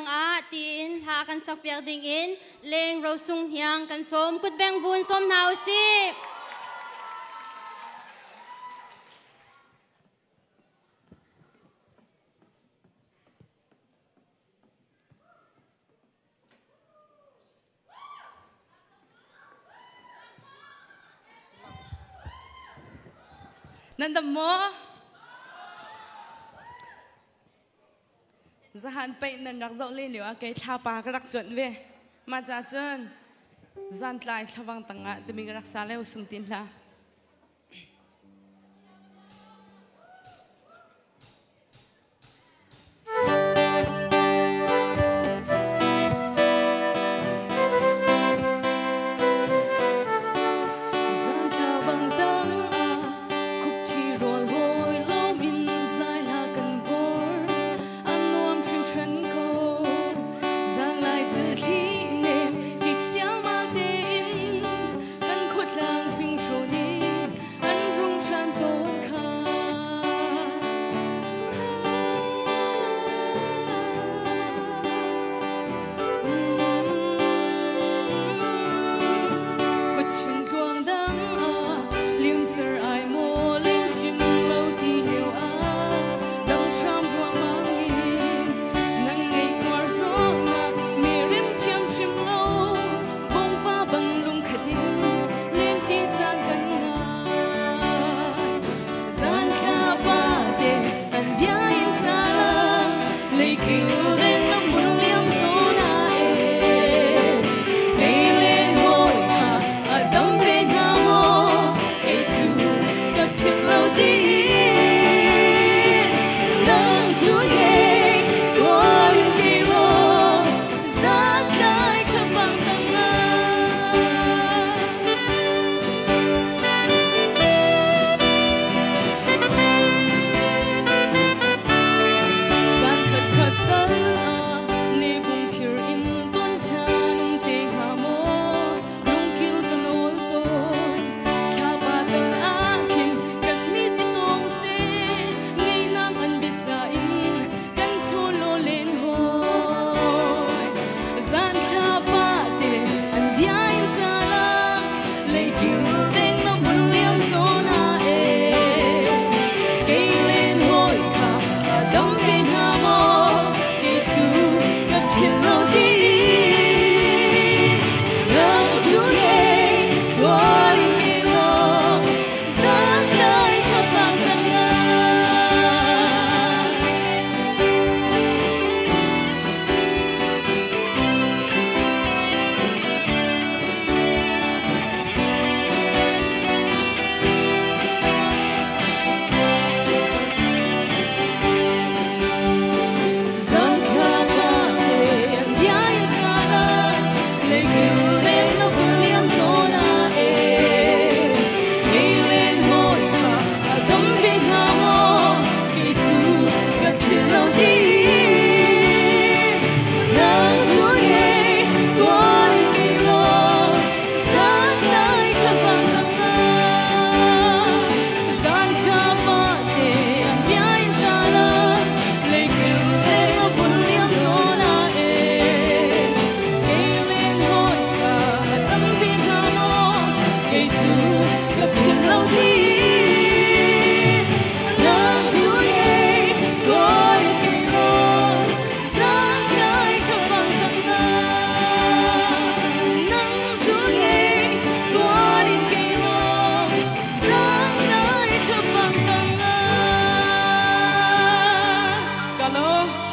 tang a tin ha kan sak piak ding in leng ro sung hiang kan som kut beng bun som nau si Nandam mo? Zahan pay nan rak zau le liwa kay thapa ka rak chuan ve ma cha chun zan tlai thawang tanga tumi rak sa le usum tin la Hello.